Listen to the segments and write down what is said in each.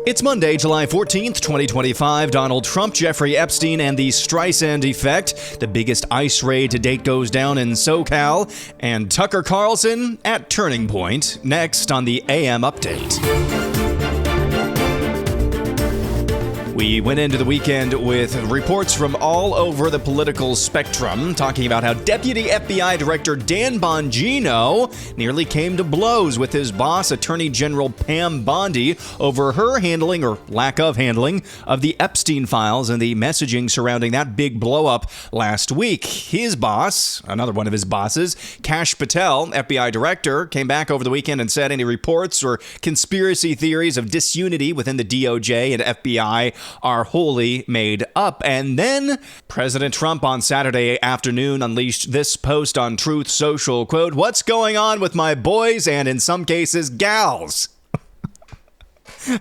It's Monday, July 14th, 2025. Donald Trump, Jeffrey Epstein, and the Streisand effect. The biggest ICE raid to date goes down in SoCal. And Tucker Carlson at Turning Point. Next on the AM Update. We went into the weekend with reports from all over the political spectrum talking about how Deputy FBI Director Dan Bongino nearly came to blows with his boss, Attorney General Pam Bondi, over her handling or lack of handling of the Epstein files and the messaging surrounding that big blow-up last week. His boss, another one of his bosses, Kash Patel, FBI Director, came back over the weekend and said any reports or conspiracy theories of disunity within the DOJ and FBI are wholly made up. And then President Trump on Saturday afternoon unleashed this post on Truth Social, quote, "What's going on with my boys and in some cases gals?"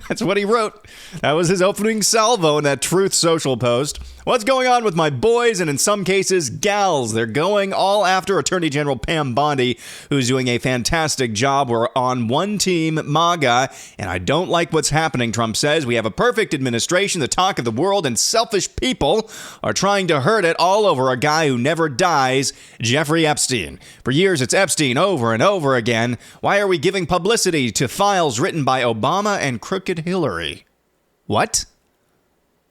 That's what he wrote. That was his opening salvo in that Truth Social post. What's going on with my boys and in some cases gals? They're going all after Attorney General Pam Bondi, who's doing a fantastic job. We're on one team, MAGA, and I don't like what's happening, Trump says. We have a perfect administration, the talk of the world, and selfish people are trying to hurt it all over a guy who never dies, Jeffrey Epstein. For years, it's Epstein over and over again. Why are we giving publicity to files written by Obama and crooked Hillary? What?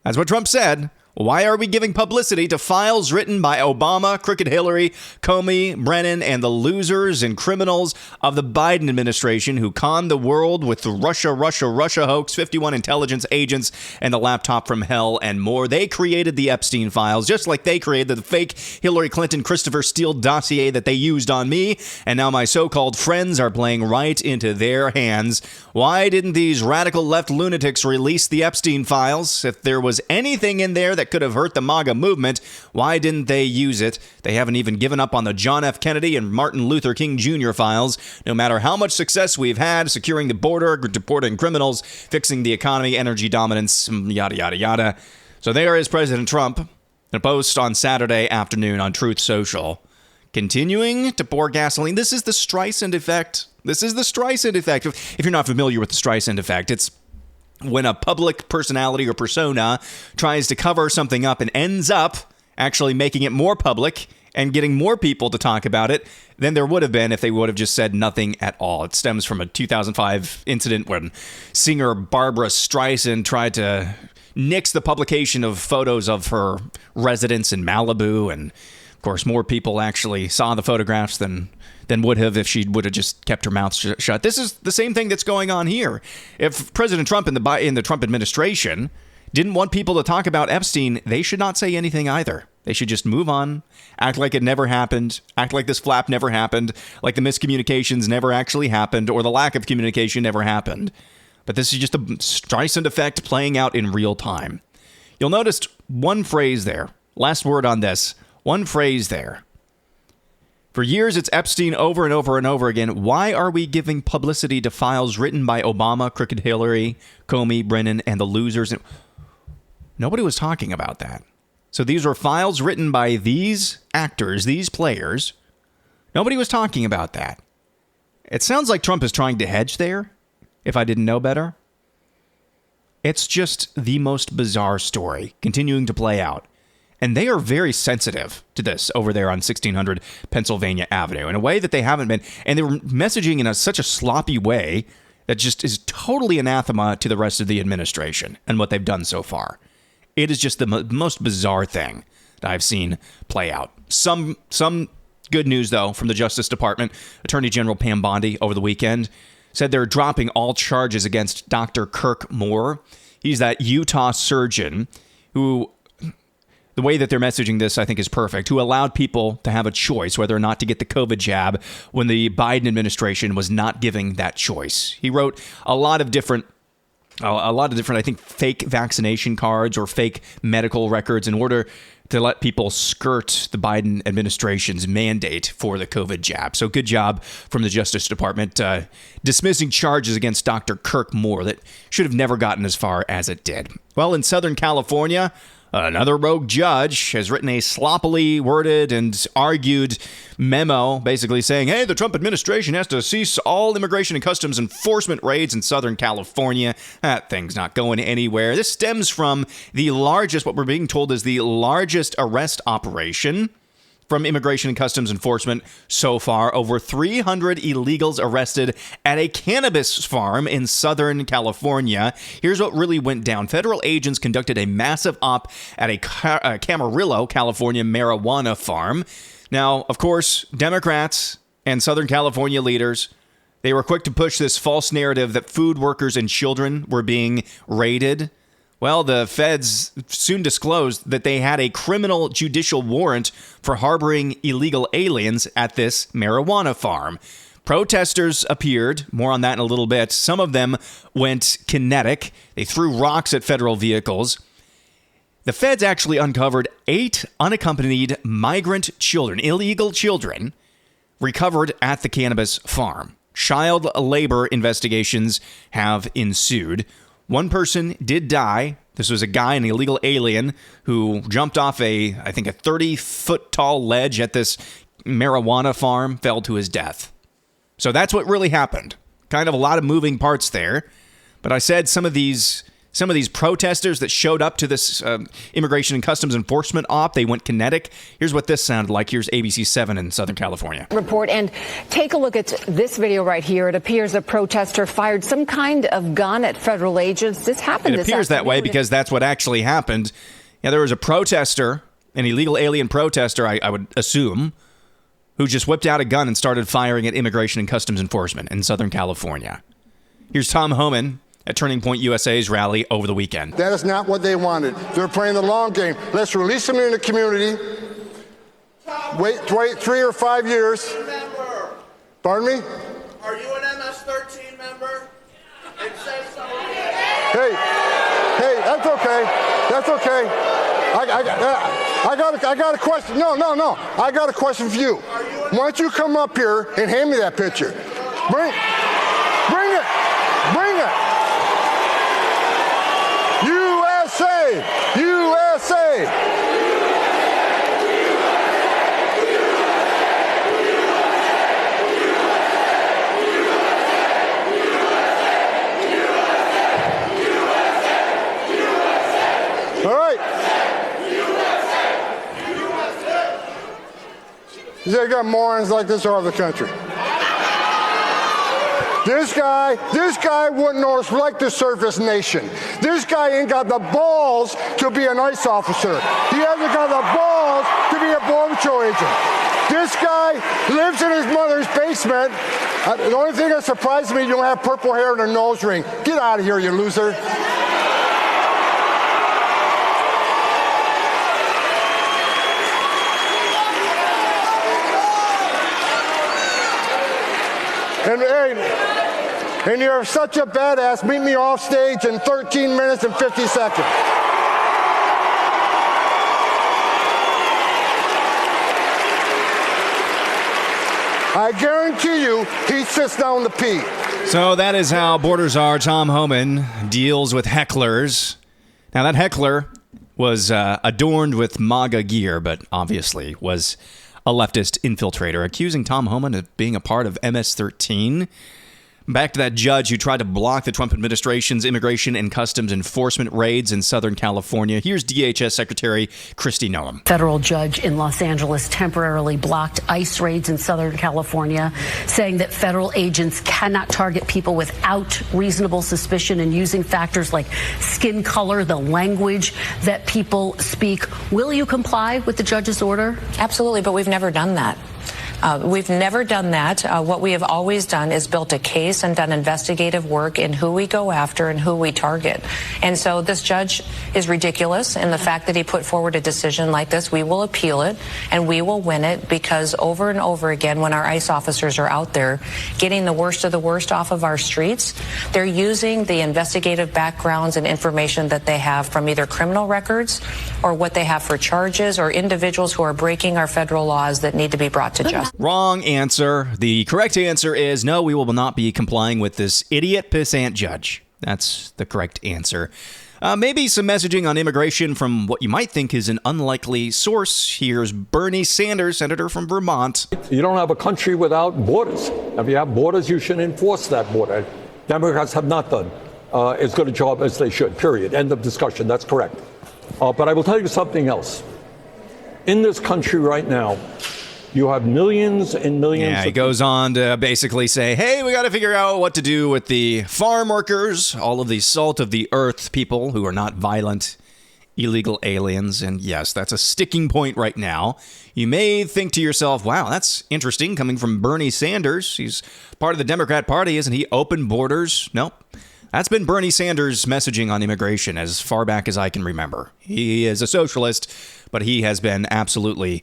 That's what Trump said. Why are we giving publicity to files written by Obama, crooked Hillary, Comey, Brennan, and the losers and criminals of the Biden administration who conned the world with the Russia hoax, 51 intelligence agents, and the laptop from hell and more? They created the Epstein files, just like they created the fake Hillary Clinton Christopher Steele dossier that they used on me, and now my so-called friends are playing right into their hands. Why didn't these radical left lunatics release the Epstein files? If there was anything in there that could have hurt the MAGA movement, why didn't they use it? They haven't even given up on the John F. Kennedy and Martin Luther King Jr. files. No matter how much success we've had securing the border, deporting criminals, fixing the economy, energy dominance, yada, yada, yada. So there is President Trump in a post on Saturday afternoon on Truth Social, continuing to pour gasoline. This is the Streisand effect. This is the Streisand effect. If you're not familiar with the Streisand effect, it's when a public personality or persona tries to cover something up and ends up actually making it more public and getting more people to talk about it than there would have been if they would have just said nothing at all. It stems from a 2005 incident when singer Barbra Streisand tried to nix the publication of photos of her residence in Malibu. And of course, more people actually saw the photographs than would have if she would have just kept her mouth shut. This is the same thing that's going on here. If President Trump in the Trump administration didn't want people to talk about Epstein, they should not say anything either. They should just move on, act like it never happened, act like this flap never happened, like the miscommunications never actually happened, or the lack of communication never happened. But this is just a Streisand effect playing out in real time. You'll notice one phrase there. Last word on this. One phrase there. For years, it's Epstein over and over and over again. Why are we giving publicity to files written by Obama, crooked Hillary, Comey, Brennan, and the losers? Nobody was talking about that. So these were files written by these actors, these players. Nobody was talking about that. It sounds like Trump is trying to hedge there, if I didn't know better. It's just the most bizarre story continuing to play out. And they are very sensitive to this over there on 1600 Pennsylvania Avenue in a way that they haven't been. And they were messaging in such a sloppy way that just is totally anathema to the rest of the administration and what they've done so far. It is just the most bizarre thing that I've seen play out. Some good news, though, from the Justice Department. Attorney General Pam Bondi over the weekend said they're dropping all charges against Dr. Kirk Moore. He's that Utah surgeon who, the way that they're messaging this, I think, is perfect, who allowed people to have a choice whether or not to get the COVID jab when the Biden administration was not giving that choice. He wrote a lot of different, I think, fake vaccination cards or fake medical records in order to let people skirt the Biden administration's mandate for the COVID jab. So good job from the Justice Department dismissing charges against Dr. Kirk Moore that should have never gotten as far as it did. Well, in Southern California, Another rogue judge has written a sloppily worded and argued memo basically saying, hey, the Trump administration has to cease all immigration and customs enforcement raids in Southern California. That thing's not going anywhere. This stems from the largest, what we're being told is the largest arrest operation from Immigration and Customs Enforcement so far. Over 300 illegals arrested at a cannabis farm in Southern California. Here's what really went down. Federal agents conducted a massive op at a Camarillo, California marijuana farm. Now, of course, Democrats and Southern California leaders, they were quick to push this false narrative that food workers and children were being raided. Well, the feds soon disclosed that they had a criminal judicial warrant for harboring illegal aliens at this marijuana farm. Protesters appeared. More on that in a little bit. Some of them went kinetic. They threw rocks at federal vehicles. The feds actually uncovered 8 unaccompanied migrant children, illegal children, recovered at the cannabis farm. Child labor investigations have ensued. One person did die. This was a guy, an illegal alien, who jumped off I think a 30-foot tall ledge at this marijuana farm, fell to his death. So that's what really happened. Kind of a lot of moving parts there. But I said some of these protesters that showed up to this Immigration and Customs Enforcement op, they went kinetic. Here's what this sounded like. Here's ABC 7 in Southern California. Report, and take a look at this video right here. It appears a protester fired some kind of gun at federal agents. This happened this afternoon. It appears that way because that's what actually happened. Yeah, there was a protester, an illegal alien protester, I would assume, who just whipped out a gun and started firing at Immigration and Customs Enforcement in Southern California. Here's Tom Homan at Turning Point USA's rally over the weekend. That is not what they wanted. They're playing the long game. Let's release them in the community. Wait 3 or 5 years. Member. Pardon me? Are you an MS-13 member? It says so. Hey, that's okay. That's okay. I got a question. No. I got a question for you. Why don't you come up here and hand me that picture? Bring it. USA! All right. You got morons like this all over the country. This guy wouldn't like the surface nation. This guy ain't got the balls to be an ICE officer. He hasn't got the balls to be a Border Patrol agent. This guy lives in his mother's basement. The only thing that surprises me, you don't have purple hair and a nose ring. Get out of here, you loser. And you're such a badass, meet me off stage in 13 minutes and 50 seconds. I guarantee you, he sits down to pee. So that is how Border Czar Tom Homan deals with hecklers. Now, that heckler was adorned with MAGA gear, but obviously was a leftist infiltrator, accusing Tom Homan of being a part of MS-13. Back to that judge who tried to block the Trump administration's immigration and customs enforcement raids in Southern California. Here's DHS Secretary Kristi Noem. Federal judge in Los Angeles temporarily blocked ICE raids in Southern California, saying that federal agents cannot target people without reasonable suspicion and using factors like skin color, the language that people speak. Will you comply with the judge's order? Absolutely, but we've never done that. We've never done that. What we have always done is built a case and done investigative work in who we go after and who we target. And so this judge is ridiculous in the fact that he put forward a decision like this. We will appeal it and we will win it because over and over again, when our ICE officers are out there getting the worst of the worst off of our streets, they're using the investigative backgrounds and information that they have from either criminal records or what they have for charges or individuals who are breaking our federal laws that need to be brought to justice. Wrong answer. The correct answer is no, we will not be complying with this idiot pissant judge. That's the correct answer. Maybe some messaging on immigration from what you might think is an unlikely source. Here's Bernie Sanders, senator from Vermont. You don't have a country without borders. If you have borders, you should enforce that border. Democrats have not done as good a job as they should, period. End of discussion. That's correct. But I will tell you something else. In this country right now, you have millions and millions. Yeah, he goes on to basically say, hey, we got to figure out what to do with the farm workers, all of the salt of the earth people who are not violent, illegal aliens. And yes, that's a sticking point right now. You may think to yourself, wow, that's interesting coming from Bernie Sanders. He's part of the Democrat Party. Isn't he? Open borders? Nope. That's been Bernie Sanders' messaging on immigration as far back as I can remember. He is a socialist, but he has been absolutely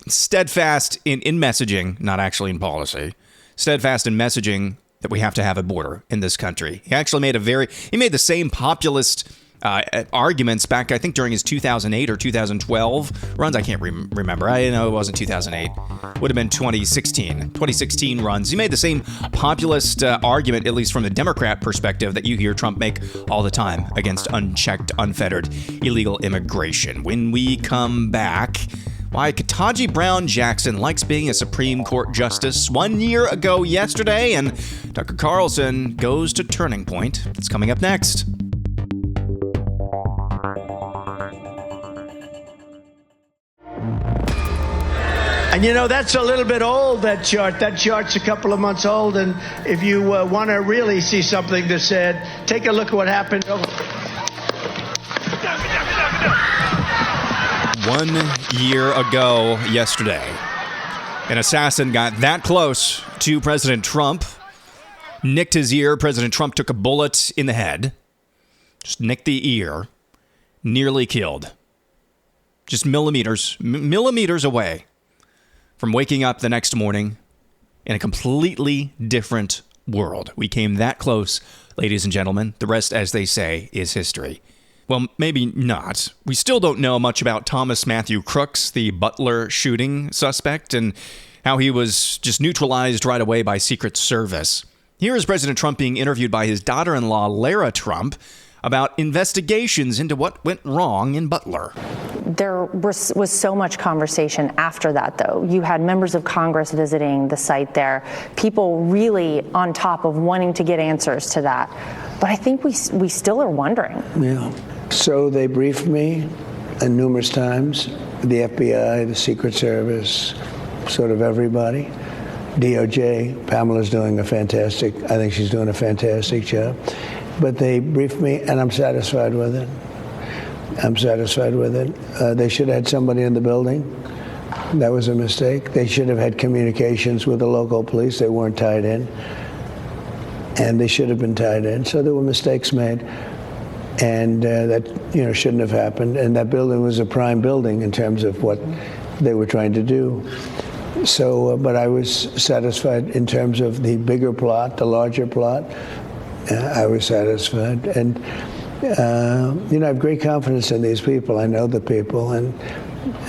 steadfast in messaging, not actually in policy, steadfast in messaging that we have to have a border in this country. He actually made the same populist arguments back, I think, during his 2008 or 2012 runs. I can't remember. I know it wasn't 2008. Would have been 2016 runs. He made the same populist argument, at least from the Democrat perspective, that you hear Trump make all the time against unchecked, unfettered illegal immigration. When we come back, why Ketanji Brown Jackson likes being a Supreme Court justice 1 year ago yesterday, and Tucker Carlson goes to Turning Point. It's coming up next. And you know, that's a little bit old, that chart. That chart's a couple of months old, and if you want to really see something that's said, take a look at what happened. 1 year ago yesterday, an assassin got that close to President Trump, nicked his ear. President Trump took a bullet in the head, just nicked the ear, nearly killed. Just millimeters away from waking up the next morning in a completely different world. We came that close, ladies and gentlemen. The rest, as they say, is history. Well, maybe not. We still don't know much about Thomas Matthew Crooks, the Butler shooting suspect, and how he was just neutralized right away by Secret Service. Here is President Trump being interviewed by his daughter-in-law, Lara Trump, about investigations into what went wrong in Butler. There was so much conversation after that, though. You had members of Congress visiting the site there, people really on top of wanting to get answers to that. But I think we still are wondering. Yeah. So they briefed me numerous times, the FBI, the Secret Service, sort of everybody. DOJ, Pamela's doing I think she's doing a fantastic job. But they briefed me, and I'm satisfied with it. They should have had somebody in the building. That was a mistake. They should have had communications with the local police. They weren't tied in. And they should have been tied in. So there were mistakes made. And that shouldn't have happened. And that building was a prime building in terms of what they were trying to do. So, but I was satisfied in terms of the bigger plot, the larger plot. I was satisfied. And, I have great confidence in these people. I know the people, and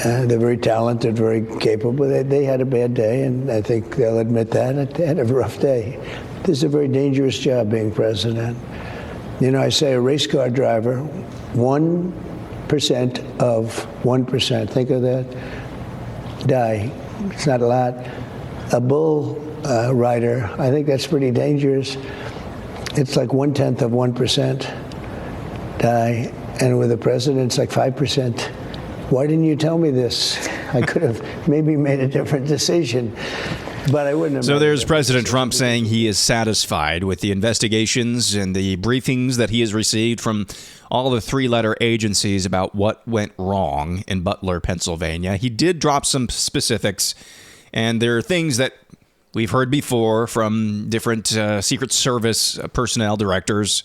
they're very talented, very capable. They had a bad day, and I think they'll admit that. They had a rough day. This is a very dangerous job, being president. I say a race car driver, 1% of 1%, think of that, die. It's not a lot. A bull rider, I think that's pretty dangerous. It's like 1/10 of 1% die. And with the president, it's like 5%. Why didn't you tell me this? I could have maybe made a different decision. But I wouldn't have. So there's President Trump saying he is satisfied with the investigations and the briefings that he has received from all the three-letter agencies about what went wrong in Butler, Pennsylvania. He did drop some specifics, and there are things that we've heard before from different Secret Service personnel directors.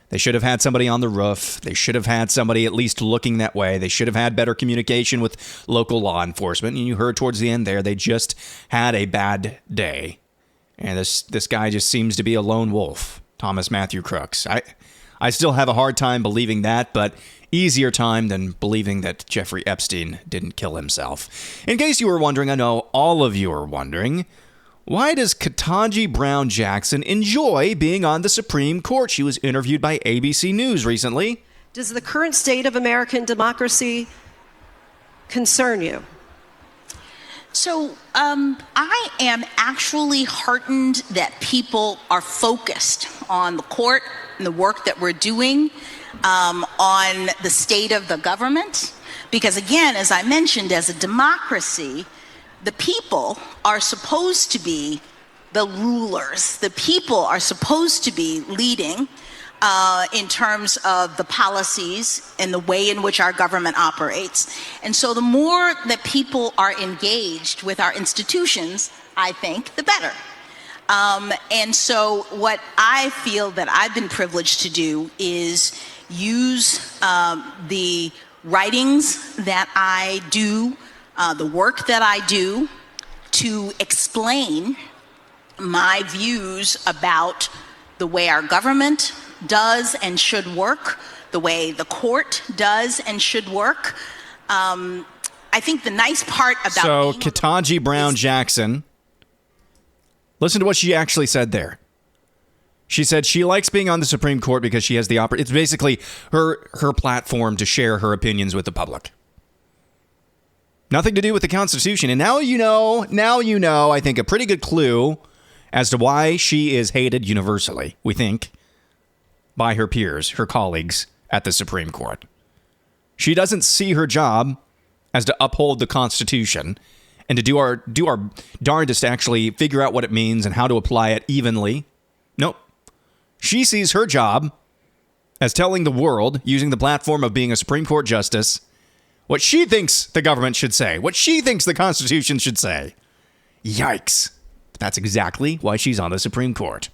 They should have had somebody on the roof. They should have had somebody at least looking that way. They should have had better communication with local law enforcement. And you heard towards the end there, they just had a bad day. And this guy just seems to be a lone wolf, Thomas Matthew Crooks. I still have a hard time believing that, but easier time than believing that Jeffrey Epstein didn't kill himself. In case you were wondering, I know all of you are wondering, Why does Ketanji Brown Jackson enjoy being on the Supreme Court? She was interviewed by ABC News recently. Does the current state of American democracy concern you? So I am actually heartened that people are focused on the court and the work that we're doing on the state of the government. Because again, as I mentioned, as a democracy, the people are supposed to be the rulers. The people are supposed to be leading in terms of the policies and the way in which our government operates. And so the more that people are engaged with our institutions, I think, the better. And so what I feel that I've been privileged to do is use the writings that I do, the work that I do, to explain my views about the way our government does and should work, the way the court does and should work. I think the nice part about So Ketanji Brown Jackson, listen to what she actually said there. She said she likes being on the Supreme Court because she has the it's basically her platform to share her opinions with the public. Nothing to do with the Constitution. And now you know, I think, a pretty good clue as to why she is hated universally, we think, by her peers, her colleagues at the Supreme Court. She doesn't see her job as to uphold the Constitution and to do our darndest to actually figure out what it means and how to apply it evenly. Nope. She sees her job as telling the world, using the platform of being a Supreme Court justice, what she thinks the government should say, what she thinks the Constitution should say. Yikes. That's exactly why she's on the Supreme Court.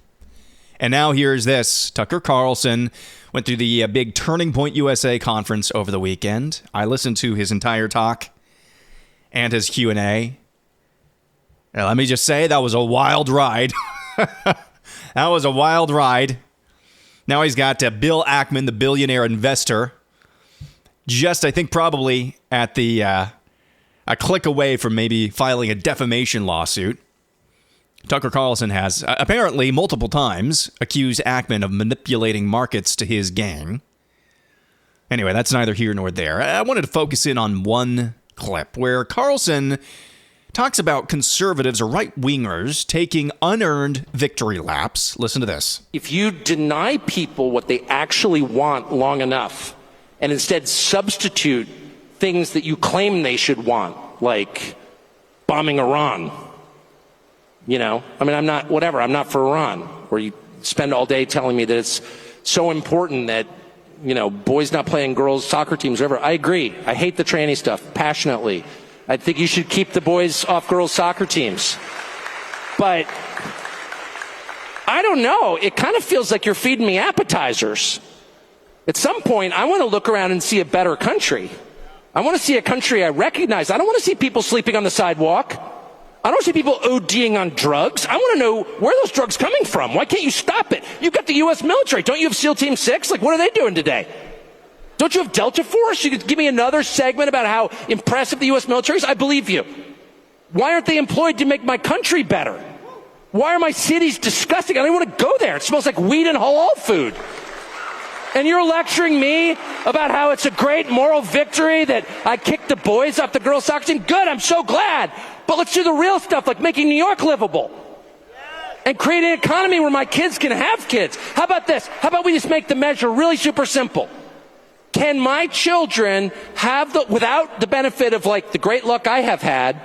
And now here's this. Tucker Carlson went through the big Turning Point USA conference over the weekend. I listened to his entire talk and his Q&A. Now, let me just say, that was a wild ride. That was a wild ride. Now he's got Bill Ackman, the billionaire investor, just, I think, probably at the a click away from maybe filing a defamation lawsuit. Tucker Carlson has apparently multiple times accused Ackman of manipulating markets to his gain. Anyway, that's neither here nor there. I wanted to focus in on one clip where Carlson talks about conservatives or right-wingers taking unearned victory laps. Listen to this. If you deny people what they actually want long enough and instead substitute things that you claim they should want, like bombing Iran, I'm not for Iran, where you spend all day telling me that it's so important that, boys not playing girls' soccer teams, whatever. I agree. I hate the tranny stuff passionately. I think you should keep the boys off girls' soccer teams. But I don't know. It kind of feels like you're feeding me appetizers. At some point, I want to look around and see a better country. I want to see a country I recognize. I don't want to see people sleeping on the sidewalk. I don't want to see people ODing on drugs. I want to know where those drugs coming from. Why can't you stop it? You've got the U.S. military. Don't you have SEAL Team 6? What are they doing today? Don't you have Delta Force? You could give me another segment about how impressive the U.S. military is? I believe you. Why aren't they employed to make my country better? Why are my cities disgusting? I don't want to go there. It smells like weed and halal food. And you're lecturing me about how it's a great moral victory that I kicked the boys off the girls' soccer team? Good, I'm so glad. But let's do the real stuff, like making New York livable. And create an economy where my kids can have kids. How about this? How about we just make the measure really super simple? Can my children have without the benefit of the great luck I have had,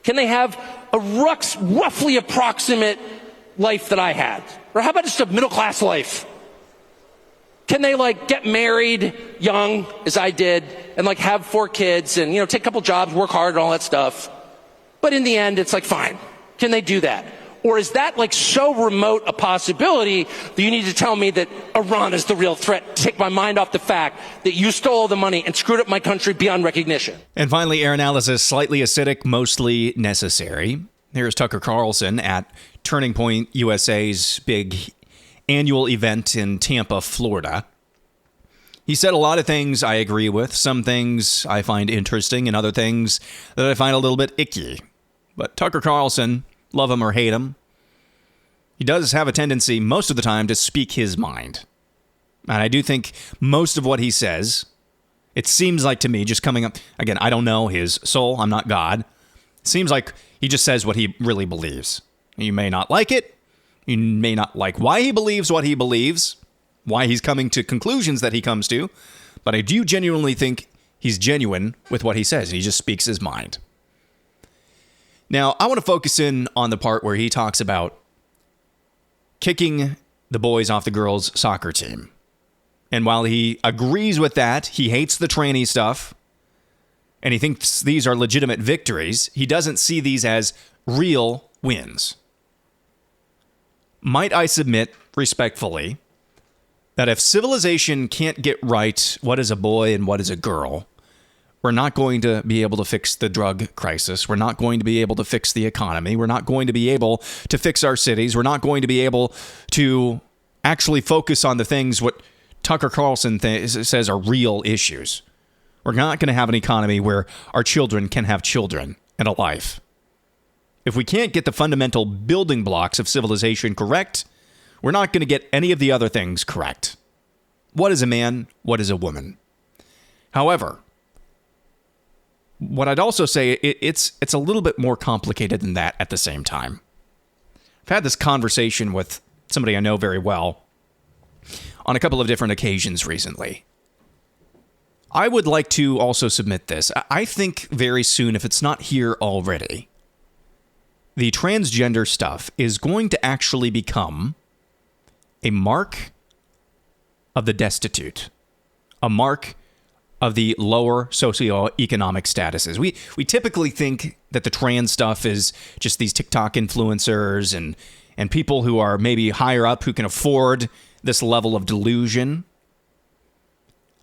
can they have a roughly approximate life that I had? Or how about just a middle class life? Can they get married young, as I did, and have 4 kids and, take a couple jobs, work hard and all that stuff? But in the end, it's fine. Can they do that? Or is that so remote a possibility that you need to tell me that Iran is the real threat to take my mind off the fact that you stole all the money and screwed up my country beyond recognition? And finally, air analysis, slightly acidic, mostly necessary. Here's Tucker Carlson at Turning Point USA's big annual event in Tampa, Florida. He said a lot of things I agree with, some things I find interesting, and other things that I find a little bit icky. But Tucker Carlson love him or hate him, he does have a tendency most of the time to speak his mind. And I do think most of what he says, it seems like to me, just coming up, again, I don't know his soul, I'm not God. It seems like he just says what he really believes. You may not like it. You may not like why he believes what he believes, why he's coming to conclusions that he comes to, but I do genuinely think he's genuine with what he says, and he just speaks his mind. Now, I want to focus in on the part where he talks about kicking the boys off the girls' soccer team. And while he agrees with that, he hates the tranny stuff, and he thinks these are legitimate victories, he doesn't see these as real wins. Might I submit, respectfully, that if civilization can't get right what is a boy and what is a girl, we're not going to be able to fix the drug crisis. We're not going to be able to fix the economy. We're not going to be able to fix our cities. We're not going to be able to actually focus on the things what Tucker Carlson says are real issues. We're not going to have an economy where our children can have children and a life. If we can't get the fundamental building blocks of civilization correct, we're not going to get any of the other things correct. What is a man? What is a woman? However, what I'd also say, it's a little bit more complicated than that at the same time. I've had this conversation with somebody I know very well on a couple of different occasions recently. I would like to also submit this. I think very soon, if it's not here already, the transgender stuff is going to actually become a mark of the destitute, a mark of the lower socioeconomic statuses. We typically think that the trans stuff is just these TikTok influencers and people who are maybe higher up who can afford this level of delusion.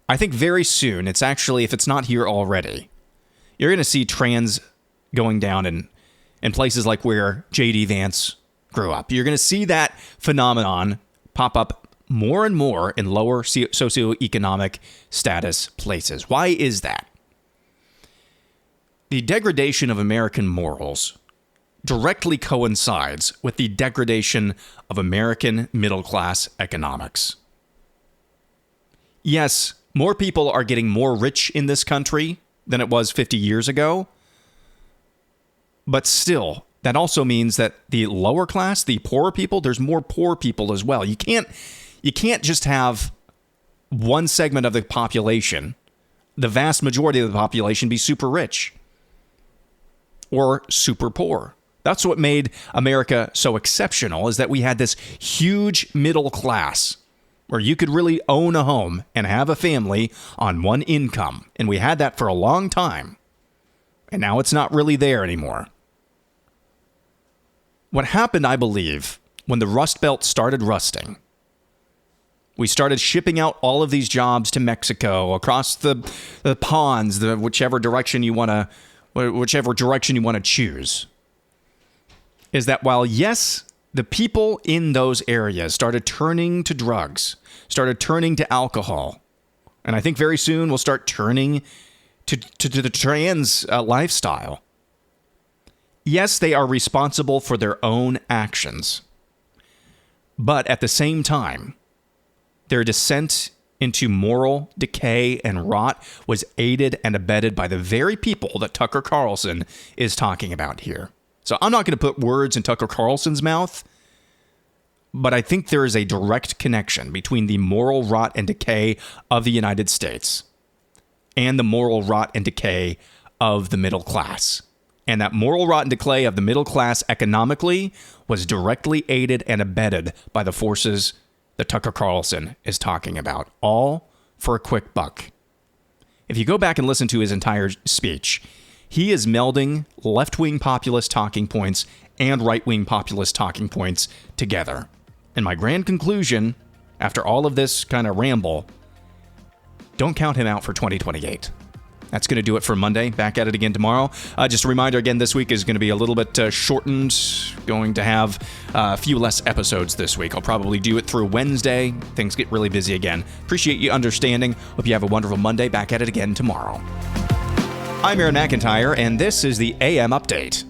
I think very soon, it's actually, if it's not here already, you're going to see trans going down in places like where J.D. Vance grew up. You're going to see that phenomenon pop up more and more in lower socioeconomic status places. Why is that? The degradation of American morals directly coincides with the degradation of American middle-class economics. Yes, more people are getting more rich in this country than it was 50 years ago. But still, that also means that the lower class, the poorer people, there's more poor people as well. You can't just have one segment of the population, the vast majority of the population, be super rich or super poor. That's what made America so exceptional, is that we had this huge middle class where you could really own a home and have a family on one income. And we had that for a long time. And now it's not really there anymore. What happened, I believe, when the Rust Belt started rusting, we started shipping out all of these jobs to Mexico, across the ponds, whichever direction you want to choose, is that while, yes, the people in those areas started turning to drugs, started turning to alcohol, and I think very soon we'll start turning to the trans lifestyle. Yes, they are responsible for their own actions. But at the same time, their descent into moral decay and rot was aided and abetted by the very people that Tucker Carlson is talking about here. So I'm not going to put words in Tucker Carlson's mouth, but I think there is a direct connection between the moral rot and decay of the United States and the moral rot and decay of the middle class. And that moral rot and decay of the middle class economically was directly aided and abetted by the forces that Tucker Carlson is talking about, all for a quick buck. If you go back and listen to his entire speech, he is melding left-wing populist talking points and right-wing populist talking points together. And my grand conclusion, after all of this kind of ramble, don't count him out for 2028. That's going to do it for Monday. Back at it again tomorrow. Just a reminder, again, this week is going to be a little bit shortened. Going to have a few less episodes this week. I'll probably do it through Wednesday. Things get really busy again. Appreciate you understanding. Hope you have a wonderful Monday. Back at it again tomorrow. I'm Aaron McIntire, and this is the AM Update.